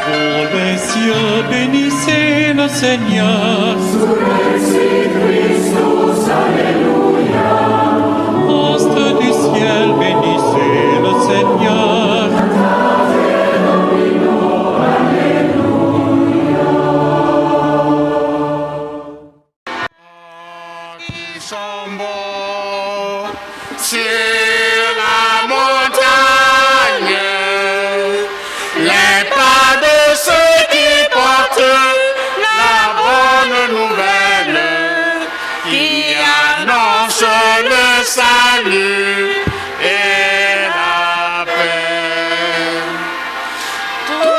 Pour les cieux, bénissez le Seigneur. Surrexit Christus, Alléluia. Astres du ciel, bénissez le Seigneur. Cantate Domino, Alléluia. Qui sont beaux sur la montagne, les pas de ceux qui portent la bonne nouvelle, qui annoncent le salut et la paix. Tout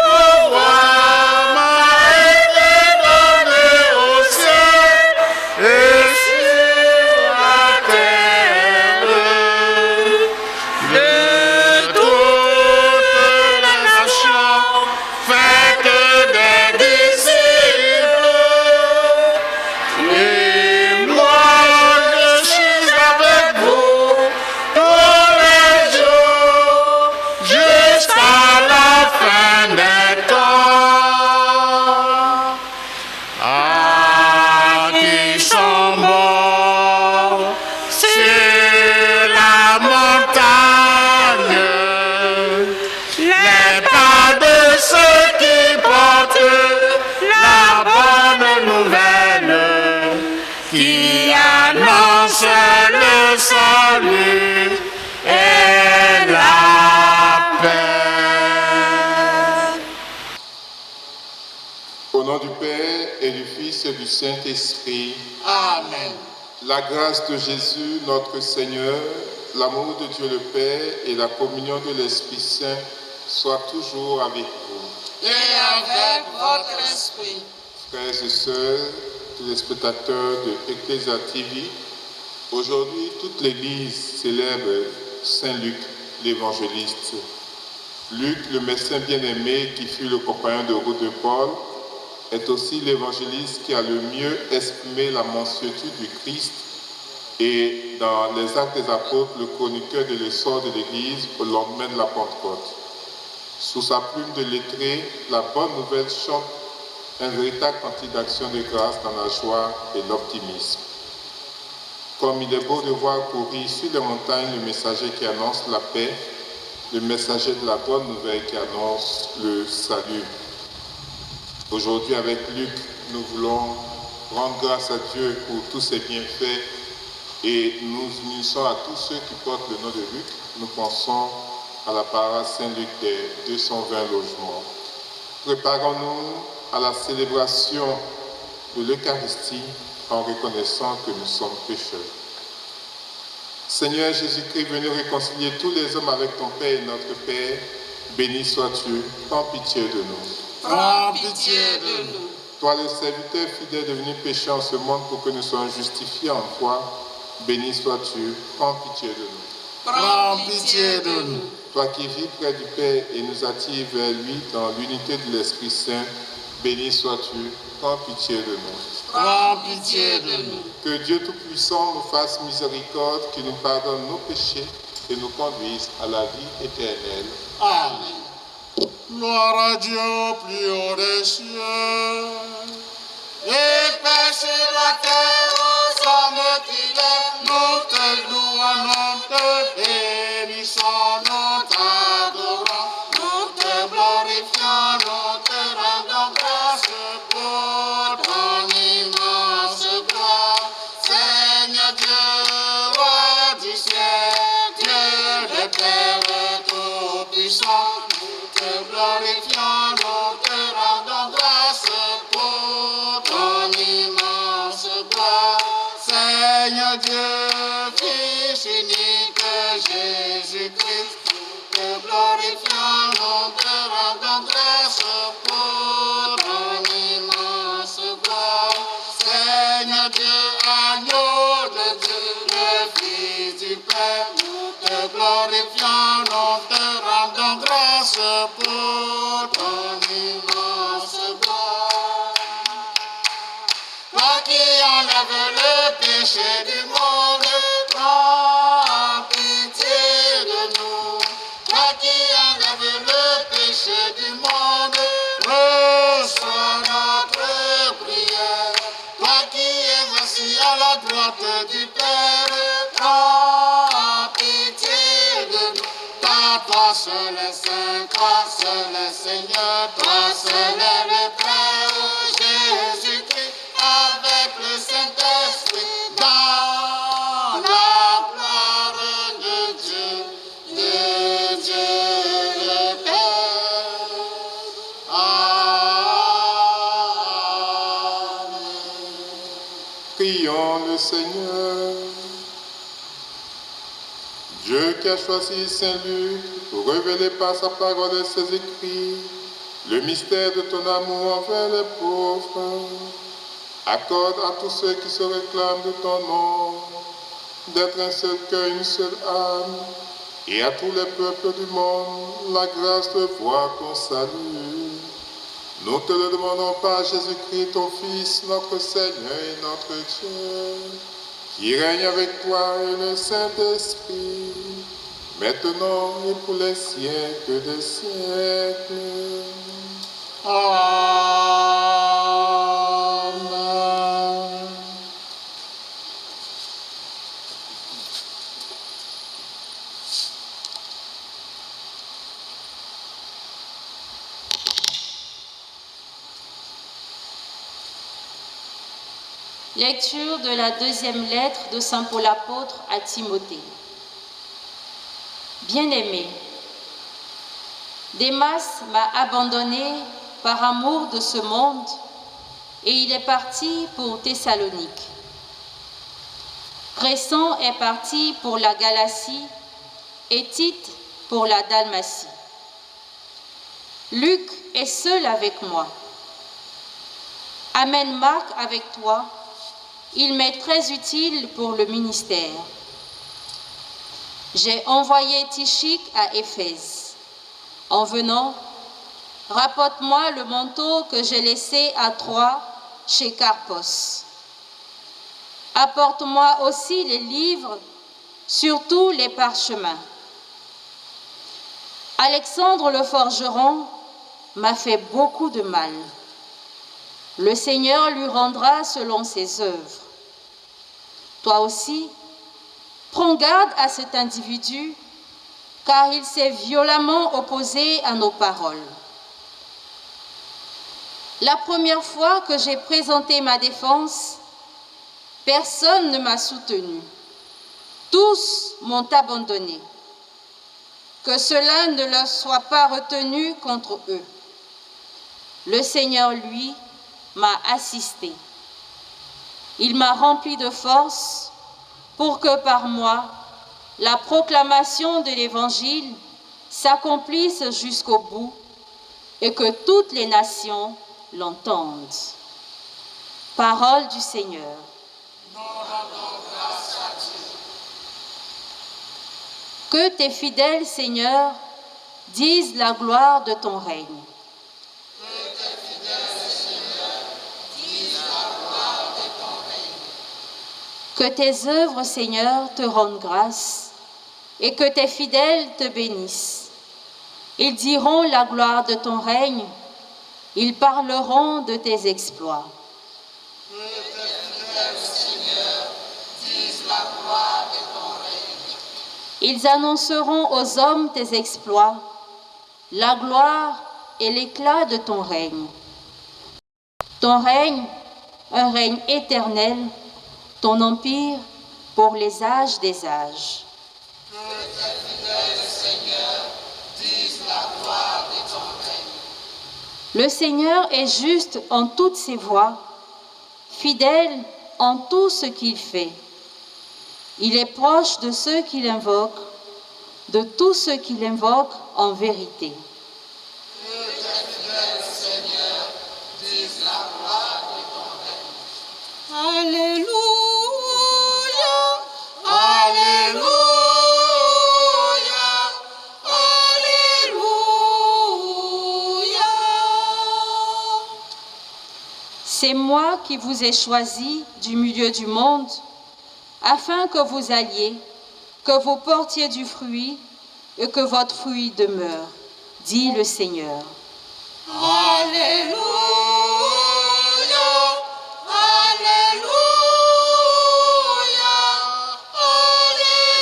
pouvoir m'a été donné au ciel et sur la terre. De toutes les nations, faites des disciples. Et moi, je suis avec vous tous les jours, jusqu'à la fin des temps. Ah, qui sont bons sur la montagne, les pas de ceux qui portent la bonne nouvelle, qui annonce le salut et la paix. Au nom du Père et du Fils et du Saint-Esprit, Amen. la grâce de Jésus, notre Seigneur, l'amour de Dieu le Père et la communion de l'Esprit Saint soient toujours avec vous. Et avec votre esprit. Frères et sœurs, téléspectateurs de Ecclesia TV, aujourd'hui toute l'Église célèbre Saint Luc l'évangéliste. Luc, le médecin bien-aimé qui fut le compagnon de route de Paul, est aussi l'évangéliste qui a le mieux exprimé la mansuétude du Christ et dans les Actes des Apôtres, le chroniqueur de l'essor de l'Église au lendemain de la Pentecôte. Sous sa plume de lettré, la bonne nouvelle chante un véritable cantique d'action de grâce dans la joie et l'optimisme. Comme il est beau de voir courir sur les montagnes le messager qui annonce la paix, le messager de la bonne nouvelle qui annonce le salut. Aujourd'hui, avec Luc, nous voulons rendre grâce à Dieu pour tous ses bienfaits et nous unissons à tous ceux qui portent le nom de Luc. Nous pensons à la paroisse Saint-Luc des 220 logements. Préparons-nous à la célébration de l'Eucharistie en reconnaissant que nous sommes pécheurs. Seigneur Jésus-Christ, venu réconcilier tous les hommes avec ton Père et notre Père, béni sois-tu, prends pitié de nous. Prends pitié de nous. Toi, le serviteur fidèle devenu pécheur en ce monde pour que nous soyons justifiés en toi, béni sois-tu, prends pitié de nous. Prends pitié de nous. Toi qui vis près du Père et nous attires vers lui dans l'unité de l'Esprit Saint, béni sois-tu, prends pitié de nous. Prends pitié de nous. Que Dieu Tout-Puissant nous fasse miséricorde, qu'il nous pardonne nos péchés et nous conduise à la vie éternelle. Amen. Gloire à Dieu au plus haut des cieux. Et paix sur la terre aux hommes qu'il est. Nous te louons, nous te bénissons, nous t'adorons, nous te glorifions, nous te rendons grâce pour ton immense gloire. Seigneur Dieu, roi du ciel, Dieu le Père Tout-Puissant, nous te glorifions, nous te rendons grâce pour ton immense gloire. Seigneur Dieu, Fils unique Jésus-Christ, nous te glorifions, nous te rendons grâce pour ton immense gloire. Seigneur Dieu, agneau de Dieu, le Fils du Père, nous te glorifions, nous te rendons grâce pour ton immense gloire. Toi qui enlèves le péché du monde, prends pitié de nous. Toi qui enlèves le péché du monde, Seigneur, toi seul est saint, toi seul est Seigneur, toi seul est le Très-Haut, Jésus-Christ, avec le Saint-Esprit, dans la gloire de Dieu le Père. Amen. Prions le Seigneur. Dieu qui a choisi Saint Luc pour révéler par sa parole et ses écrits le mystère de ton amour envers les pauvres, accorde à tous ceux qui se réclament de ton nom d'être un seul cœur, une seule âme, et à tous les peuples du monde la grâce de voir ton salut. Nous te le demandons par Jésus-Christ, ton Fils, notre Seigneur et notre Dieu, qui règne avec toi et le Saint-Esprit, maintenant et pour les siècles des siècles. Amen. Lecture de la deuxième lettre de Saint Paul apôtre à Timothée. Bien-aimé, Démas m'a abandonné par amour de ce monde et il est parti pour Thessalonique. Crescens est parti pour la Galatie et Tite pour la Dalmatie. Luc est seul avec moi. Amène Marc avec toi. Il m'est très utile pour le ministère. J'ai envoyé Tychik à Éphèse. En venant, rapporte-moi le manteau que j'ai laissé à Troie chez Carpos. Apporte-moi aussi les livres, surtout les parchemins. Alexandre le forgeron m'a fait beaucoup de mal. Le Seigneur lui rendra selon ses œuvres. Toi aussi, prends garde à cet individu, car il s'est violemment opposé à nos paroles. La première fois que j'ai présenté ma défense, personne ne m'a soutenu. Tous m'ont abandonné. Que cela ne leur soit pas retenu contre eux. Le Seigneur, lui, m'a assisté. Il m'a rempli de force pour que par moi, la proclamation de l'Évangile s'accomplisse jusqu'au bout et que toutes les nations l'entendent. Parole du Seigneur. Que tes fidèles, Seigneur, disent la gloire de ton règne. Que tes œuvres, Seigneur, te rendent grâce et que tes fidèles te bénissent. Ils diront la gloire de ton règne, ils parleront de tes exploits. Que tes fidèles, Seigneur, disent la gloire de ton règne. Ils annonceront aux hommes tes exploits, la gloire et l'éclat de ton règne. Ton règne, un règne éternel, ton empire pour les âges des âges. Que tes fidèles, Seigneur, disent la gloire de ton règne. Le Seigneur est juste en toutes ses voies, fidèle en tout ce qu'il fait. Il est proche de ceux qui l'invoquent, de tous ceux qui l'invoquent en vérité. Que tes fidèles, Seigneur, disent la gloire de ton règne. Alléluia, Alléluia, Alléluia. C'est moi qui vous ai choisi du milieu du monde, afin que vous alliez, que vous portiez du fruit et que votre fruit demeure, dit le Seigneur. Alléluia, Alléluia, Alléluia.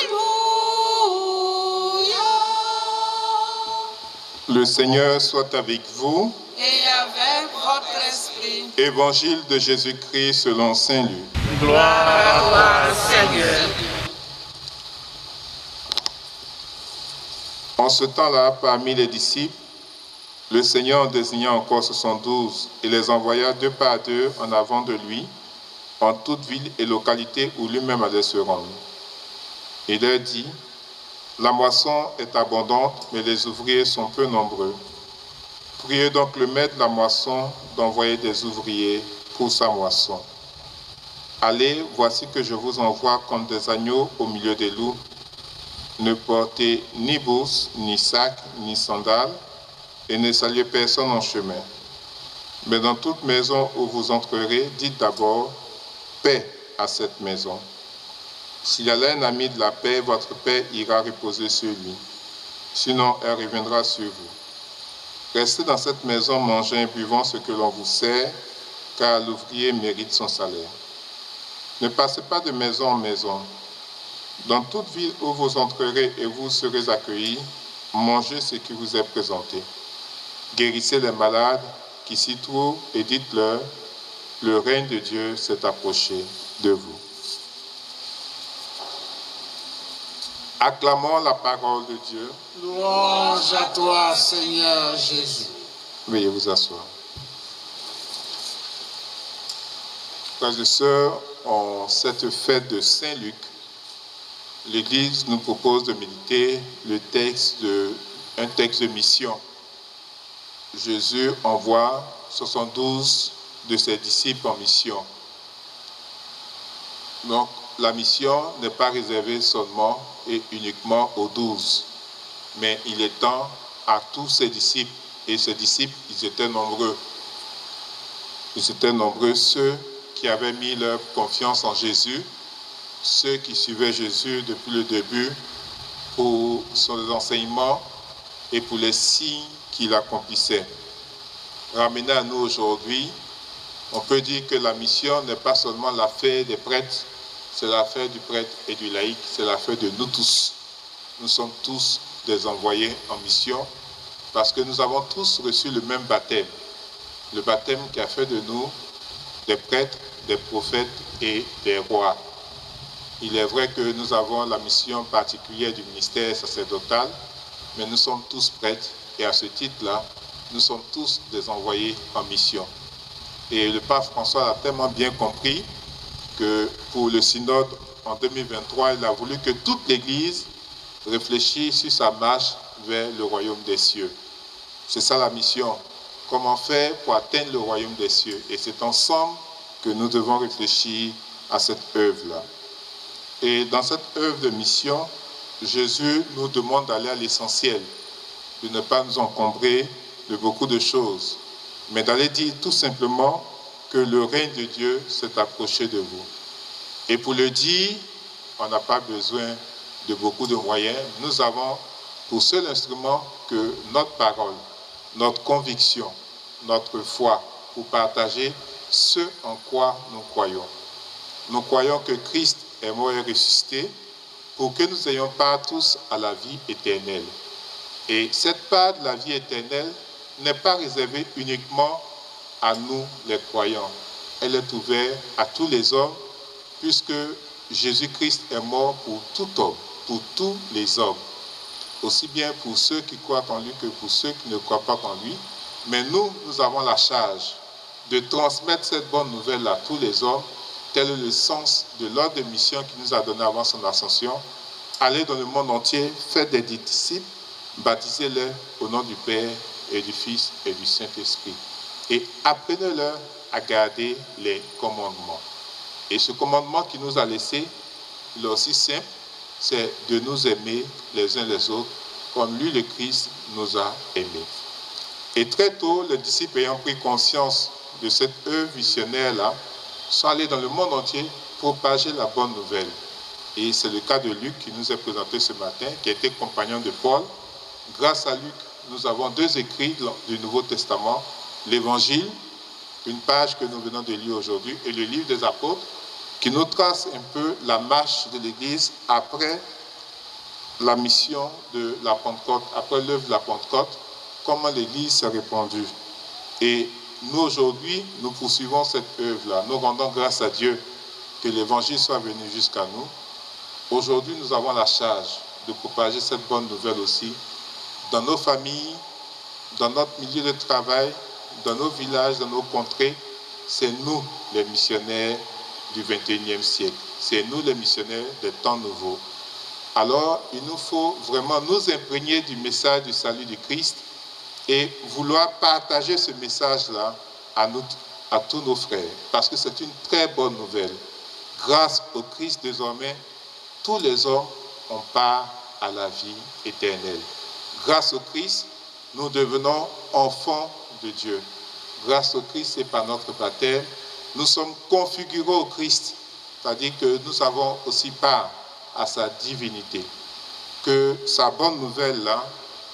Le Seigneur soit avec vous. Et avec votre esprit. Évangile de Jésus-Christ selon saint Luc. Gloire à toi, Seigneur. En ce temps-là, parmi les disciples, le Seigneur en désigna encore 72 et les envoya 2 par 2 en avant de lui, en toute ville et localité où lui-même allait se rendre. Il leur dit, la moisson est abondante, mais les ouvriers sont peu nombreux. Priez donc le maître de la moisson d'envoyer des ouvriers pour sa moisson. Allez, voici que je vous envoie comme des agneaux au milieu des loups. Ne portez ni bourse, ni sac, ni sandales, et ne saluez personne en chemin. Mais dans toute maison où vous entrerez, dites d'abord « Paix à cette maison ». S'il y a là un ami de la paix, votre paix ira reposer sur lui. Sinon, elle reviendra sur vous. Restez dans cette maison, mangeant et buvant ce que l'on vous sert, car l'ouvrier mérite son salaire. Ne passez pas de maison en maison. Dans toute ville où vous entrerez et vous serez accueillis, mangez ce qui vous est présenté. Guérissez les malades qui s'y trouvent et dites-leur, le règne de Dieu s'est approché de vous. Acclamons la parole de Dieu. Louange à toi, Seigneur Jésus. Veuillez vous asseoir. Frères et sœurs, en cette fête de Saint-Luc, l'Église nous propose de méditer un texte de mission. Jésus envoie 72 de ses disciples en mission. Donc, la mission n'est pas réservée seulement et uniquement aux 12, mais il étend à tous ses disciples. Et ses disciples, ils étaient nombreux. Ils étaient nombreux, ceux qui avaient mis leur confiance en Jésus, ceux qui suivaient Jésus depuis le début pour son enseignement et pour les signes qu'il accomplissait. Ramené à nous aujourd'hui, on peut dire que la mission n'est pas seulement l'affaire des prêtres, c'est l'affaire du prêtre et du laïc, c'est l'affaire de nous tous. Nous sommes tous des envoyés en mission parce que nous avons tous reçu le même baptême. Le baptême qui a fait de nous des prêtres, des prophètes et des rois. Il est vrai que nous avons la mission particulière du ministère sacerdotal, mais nous sommes tous prêtres et à ce titre-là, nous sommes tous des envoyés en mission. Et le pape François a tellement bien compris que pour le synode en 2023, il a voulu que toute l'Église réfléchisse sur sa marche vers le royaume des cieux. C'est ça la mission. Comment faire pour atteindre le royaume des cieux? Et c'est ensemble que nous devons réfléchir à cette œuvre-là. Et dans cette œuvre de mission, Jésus nous demande d'aller à l'essentiel, de ne pas nous encombrer de beaucoup de choses, mais d'aller dire tout simplement que le règne de Dieu s'est approché de vous. Et pour le dire, on n'a pas besoin de beaucoup de moyens. Nous avons pour seul instrument que notre parole, notre conviction, notre foi, pour partager ce en quoi nous croyons. Nous croyons que Christ est mort et ressuscité pour que nous ayons part tous à la vie éternelle. Et cette part de la vie éternelle n'est pas réservée uniquement à nous les croyants. Elle est ouverte à tous les hommes puisque Jésus-Christ est mort pour tout homme, pour tous les hommes. Aussi bien pour ceux qui croient en lui que pour ceux qui ne croient pas en lui. Mais nous avons la charge de transmettre cette bonne nouvelle à tous les hommes. Tel est le sens de l'ordre de mission qu'il nous a donné avant son ascension. Allez dans le monde entier, faites des disciples, baptisez-les au nom du Père et du Fils et du Saint-Esprit. Et apprenez-leur à garder les commandements. Et ce commandement qu'il nous a laissé, il est aussi simple, c'est de nous aimer les uns les autres, comme lui, le Christ, nous a aimés. Et très tôt, les disciples ayant pris conscience de cette œuvre missionnaire-là, sont allés dans le monde entier propager la bonne nouvelle. Et c'est le cas de Luc qui nous est présenté ce matin, qui était compagnon de Paul. Grâce à Luc, nous avons 2 écrits du Nouveau Testament, l'Évangile, une page que nous venons de lire aujourd'hui, et le livre des Apôtres, qui nous trace un peu la marche de l'Église après la mission de la Pentecôte, après l'œuvre de la Pentecôte, comment l'Église s'est répandue. Et nous, aujourd'hui, nous poursuivons cette œuvre-là. Nous rendons grâce à Dieu que l'Évangile soit venu jusqu'à nous. Aujourd'hui, nous avons la charge de propager cette bonne nouvelle aussi dans nos familles, dans notre milieu de travail, dans nos villages, dans nos contrées. C'est nous, les missionnaires du XXIe siècle. C'est nous, les missionnaires des temps nouveaux. Alors, il nous faut vraiment nous imprégner du message du salut du Christ et vouloir partager ce message-là à tous nos frères. Parce que c'est une très bonne nouvelle. Grâce au Christ, désormais, tous les hommes ont part à la vie éternelle. Grâce au Christ, nous devenons enfants de Dieu. Grâce au Christ et par notre baptême, nous sommes configurés au Christ. C'est-à-dire que nous avons aussi part à sa divinité. Que sa bonne nouvelle-là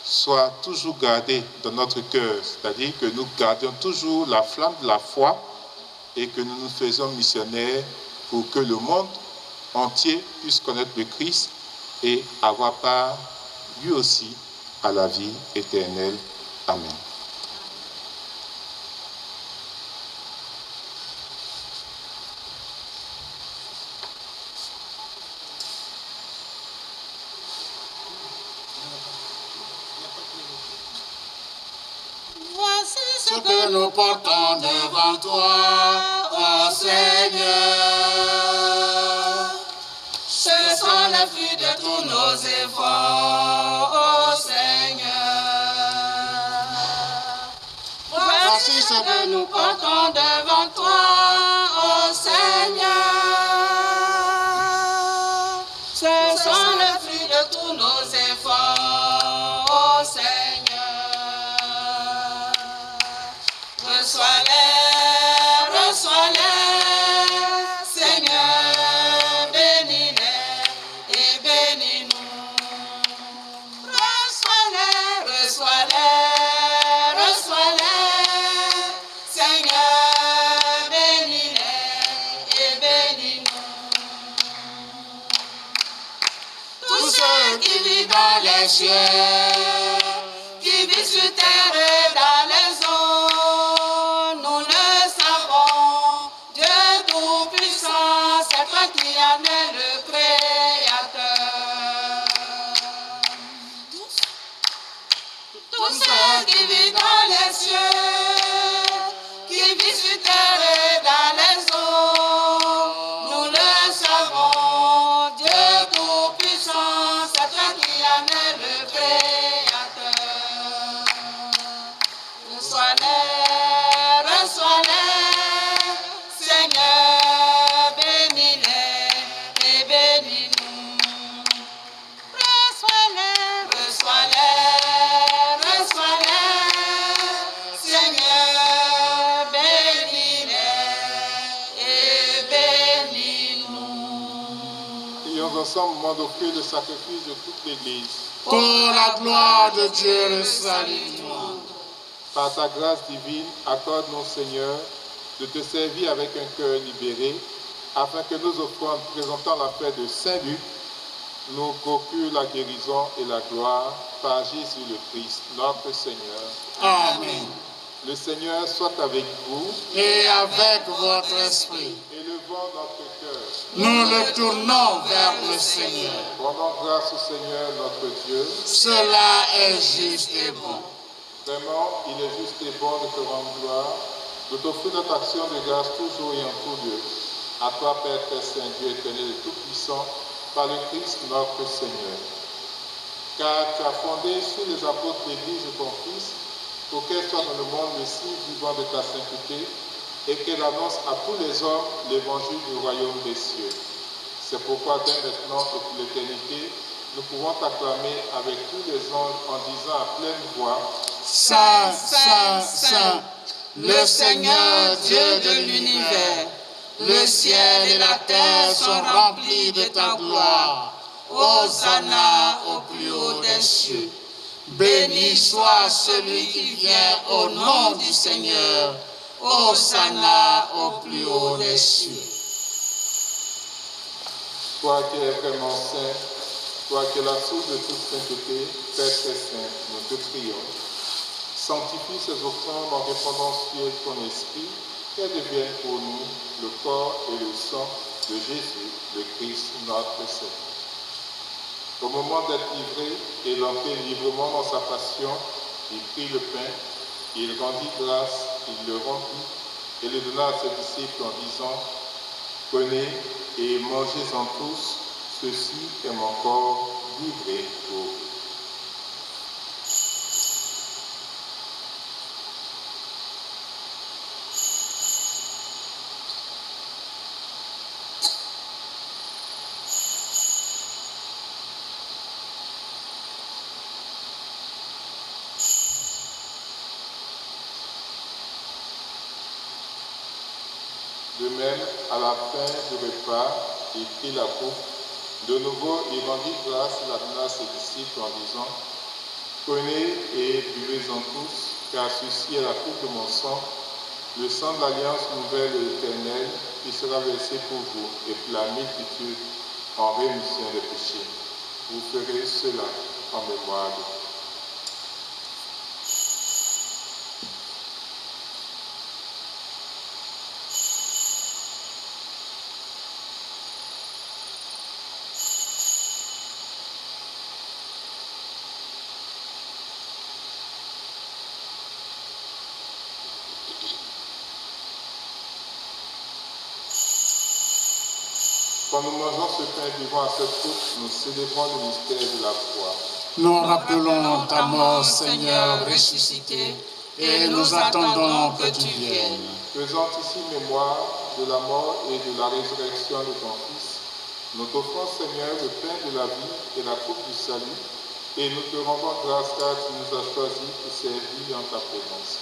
soit toujours gardée dans notre cœur. C'est-à-dire que nous gardions toujours la flamme de la foi et que nous nous faisons missionnaires pour que le monde entier puisse connaître le Christ et avoir part, lui aussi, à la vie éternelle. Amen. Voici ce que nous portons devant toi, ô Seigneur. Ce sont les fruits de tous nos efforts, ô Seigneur. Voici ce que nous portons devant toi, ô Seigneur. Ce sont les fruits de tous nos efforts, ô Seigneur. Reçois-les, Seigneur, bénis-les et bénis-nous. Reçois-les, Seigneur, bénis-les et bénis-nous. Tous ceux qui vivent dans les cieux, qui vivent sur terre et dans les eaux, nous le savons, Dieu Tout-Puissant, c'est toi qui en es le Créateur. Tous ceux qui vivent dans les cieux, qui vivent sur terre et dans les eaux, nous le savons, Dieu Tout-Puissant, c'est toi qui en es le Créateur. Reçois-les, Seigneur, bénis-les et bénis-nous. Reçois-les, Seigneur, bénis-les et bénis-nous. Prions ensemble au moment d'offrir le sacrifice de toute l'Église. Pour la gloire de Dieu, le salut du monde. Par ta grâce divine, accorde-nous, Seigneur, de te servir avec un cœur libéré, afin que nos offrandes présentant la fête de Saint-Luc nous procurent la guérison et la gloire par Jésus le Christ, notre Seigneur. Amen. Le Seigneur soit avec vous. Et avec votre esprit, Élevons notre cœur. nous le tournons vers le Seigneur. Rendons grâce au Seigneur notre Dieu. Cela est juste et bon. Vraiment, il est juste et bon de te rendre gloire, de t'offrir notre action de grâce toujours et en tout lieu. À toi, Père très saint, Dieu éternel et tout-puissant, par le Christ notre Seigneur. Car tu as fondé sur les apôtres l'Église de ton Fils, pour qu'elle soit dans le monde le signe vivant de ta sainteté, et qu'elle annonce à tous les hommes l'évangile du royaume des cieux. C'est pourquoi dès maintenant et pour l'éternité, nous pouvons t'acclamer avec tous les anges en disant à pleine voix: Saint, Saint, Saint, le Seigneur Dieu de l'univers, le ciel et la terre sont remplis de ta gloire. Hosanna au plus haut des cieux. Béni soit celui qui vient au nom du Seigneur. Hosanna au plus haut des cieux. Toi qui es vraiment saint, toi qui es la source de toute sainteté, Père très saint, nous te prions. Sanctifie ces offrandes en répandant sur ton esprit, qu'elles deviennent pour nous le corps et le sang de Jésus, le Christ, notre Seigneur. Au moment d'être livré et d'entrer librement dans sa passion, il prit le pain, il rendit grâce, il le rompit et le donna à ses disciples en disant, « Prenez et mangez-en tous, ceci est mon corps livré pour vous. » De même, à la fin du repas, il prit la coupe. De nouveau, il rendit grâce et la donna à ses disciples en disant, « Prenez et buvez-en tous, car ceci est la coupe de mon sang, le sang de l'alliance nouvelle et éternelle, qui sera versé pour vous et pour la multitude en rémission des péchés. Vous ferez cela en mémoire de vous. » Quand nous mangeons ce pain et buvons à cette coupe, nous célébrons le mystère de la foi. Nous rappelons ta mort, Seigneur, ressuscité, et nous attendons que tu viennes. Faisant ici mémoire de la mort et de la résurrection de ton Fils, nous t'offrons, Seigneur, le pain de la vie et la coupe du salut, et nous te rendons grâce car tu nous as choisis pour servir en ta présence.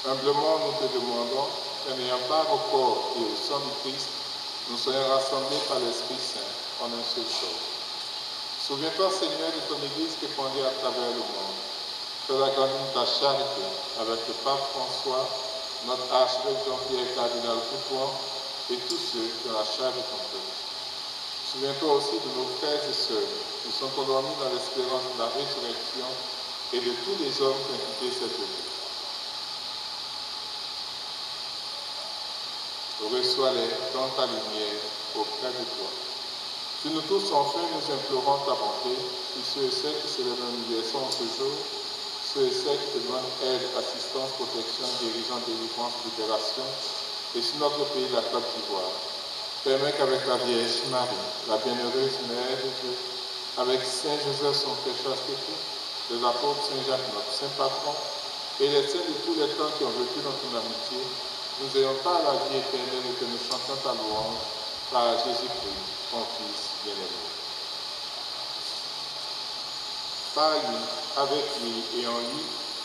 Humblement, nous te demandons qu'en n'ayant pas au corps et au sang du Christ, nous soyons rassemblés par l'Esprit Saint en un seul corps. Souviens-toi, Seigneur, de ton Église répandue à travers le monde. Fais-la grandir ta charité avec le pape François, notre archevêque Jean-Pierre Cardinal Coupon et tous ceux qui ont la charge de ton peuple. Souviens-toi aussi de nos frères et sœurs qui sont endormis dans l'espérance de la résurrection et de tous les hommes qui ont quitté cette vie. Reçois-les dans ta lumière auprès de toi. Si nous tous enfin nous implorons ta bonté, si ceux et celles qui célèbrent l'anniversaire en ce jour, ceux et celles qui te demandent aide, assistance, protection, guérison, délivrance, libération, et sur notre pays, la Côte d'Ivoire, permets qu'avec la Vierge Marie, la bienheureuse Mère de Dieu, avec Saint Joseph, son frère chasteté, les apôtres Saint Jacques, notre Saint Patron, et les saints de tous les temps qui ont vécu dans ton amitié, nous ayons pas la vie éternelle et que nous chantons ta louange par Jésus-Christ, ton Fils bien-aimé. Par lui, avec lui et en lui,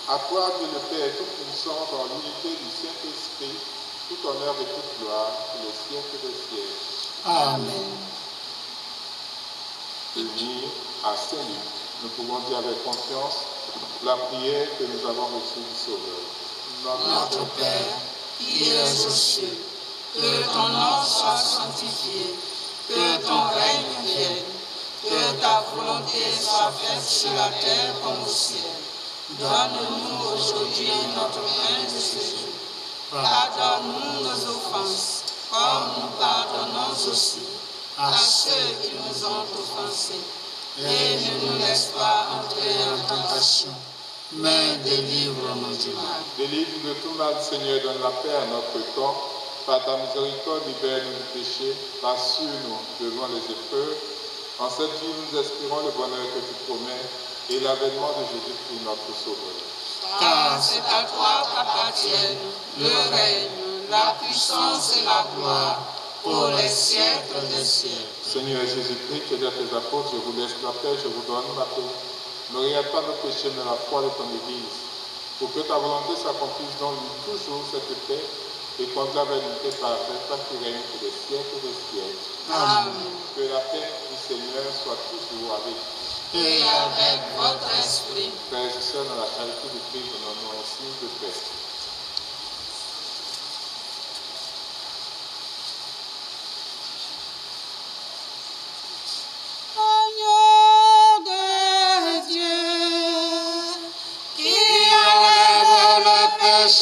à toi, Dieu le Père Tout-Puissant, dans l'unité du Saint-Esprit, tout honneur et toute gloire pour les siècles des siècles. Amen. Unis à Saint-Luc, nous pouvons dire avec confiance la prière que nous avons reçue du Sauveur. Notre Père, qui es aux cieux, que ton nom soit sanctifié, que ton règne vienne, que ta volonté soit faite sur la terre comme au ciel. Donne-nous aujourd'hui notre pain de ce jour. Pardonne-nous nos offenses, comme nous pardonnons aussi à ceux qui nous ont offensés. Et ne nous laisse pas entrer en tentation, mais délivre-nous du mal. Délivre de tout mal, Seigneur, donne la paix à notre corps. Par ta miséricorde, libère-nous du péché, rassure-nous devant les épreuves. En cette vie, nous espérons le bonheur que tu promets et l'avènement de Jésus-Christ, notre Sauveur. Car c'est à toi qu'appartiennent le règne, la puissance et la gloire pour les siècles des siècles. Seigneur Jésus-Christ, tu as dit à tes apôtres, je vous laisse la paix, je vous donne la paix. Ne regarde pas nos péchés, mais la foi de ton Église, pour que ta volonté s'accomplisse dans lui toujours cette paix et contre la vérité parfaite, toi qui règnes pour les siècles des siècles. Amen. Que la paix du Seigneur soit toujours avec vous. Et avec votre esprit. Frères et sœurs, dans la charité du Christ, donnons-nous un signe de paix. Agneau de Dieu, qui enlève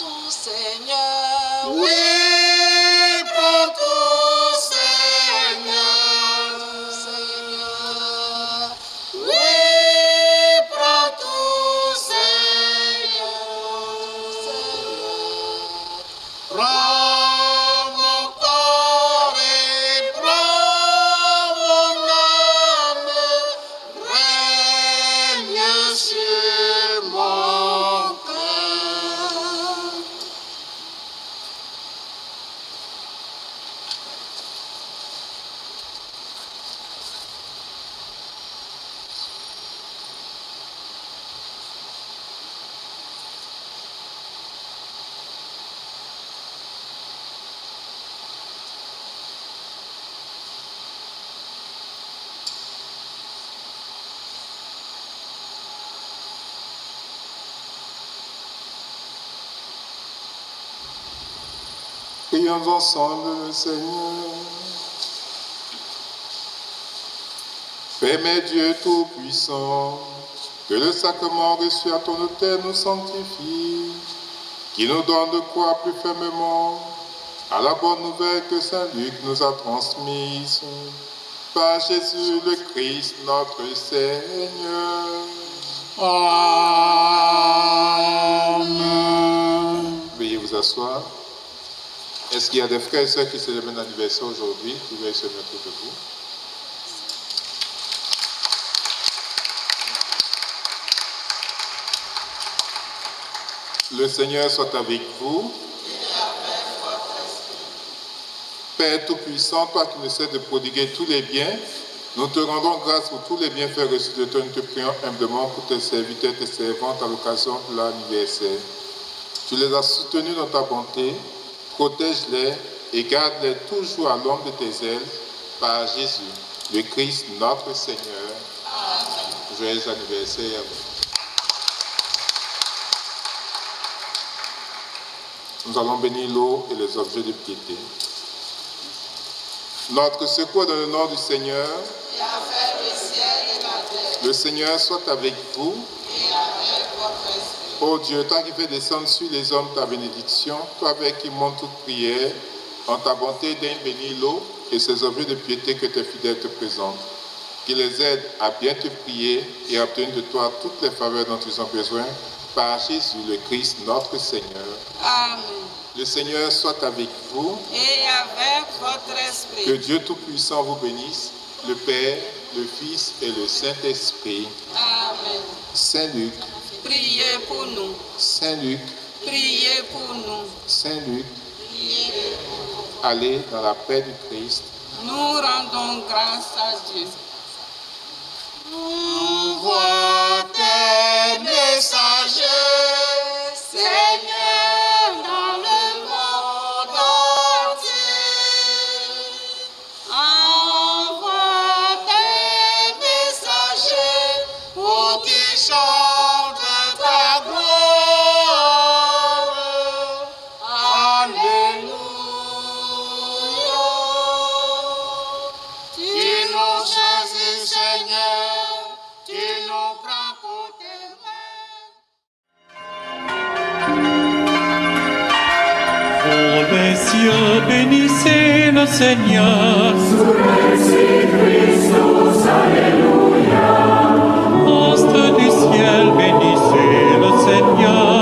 tout, Seigneur. Oui, prends tout, Seigneur. Seigneur. Oui, prends tout, Seigneur. Prends mon corps et prends mon âme, règne sur mon cœur. Prions ensemble le Seigneur. Permets Dieu Tout-Puissant, que le sacrement reçu à ton autel nous sanctifie, qui nous donne de croire plus fermement à la bonne nouvelle que Saint Luc nous a transmise. Par Jésus le Christ, notre Seigneur. Amen. Veuillez vous asseoir. Est-ce qu'il y a des frères et sœurs qui célèbrent l'anniversaire aujourd'hui, qui veulent se mettre debout? Le Seigneur soit avec vous. Père Tout-Puissant, toi qui ne cesses de prodiguer tous les biens, nous te rendons grâce pour tous les bienfaits reçus de toi. Nous te prions humblement pour tes serviteurs et tes servantes à l'occasion de l'anniversaire. Tu les as soutenus dans ta bonté, protège-les et garde-les toujours à l'ombre de tes ailes, par Jésus, le Christ, notre Seigneur. Amen. Joyeux anniversaire à vous. Nous allons bénir l'eau et les objets de piété. Notre secours dans le nom du Seigneur. Qui a fait le ciel et la terre. Le Seigneur soit avec vous. Et avec votre esprit. Ô Dieu, toi qui fais descendre sur les hommes ta bénédiction, toi avec qui monte toute prière, en ta bonté daigne bénir l'eau et ces objets de piété que tes fidèles te présentent, qui les aident à bien te prier et à obtenir de toi toutes les faveurs dont ils ont besoin, par Jésus le Christ, notre Seigneur. Amen. Le Seigneur soit avec vous. Et avec votre esprit. Que Dieu Tout-Puissant vous bénisse, le Père, le Fils et le Saint-Esprit. Amen. Saint Luc, Priez pour nous. Saint Luc, Priez pour nous. Saint Luc, allez dans la paix du Christ. Nous rendons grâce à Dieu. Envoie tes messagers, Seigneur, dans le monde entier. Envoie tes messagers pour qu'ils chantent ta gloire. Alléluia. Tu nous choisis, Seigneur. Tu nous prends pour tes mains. Vous les cieux, bénissez le Seigneur. Monstres du ciel, bénissez le Seigneur.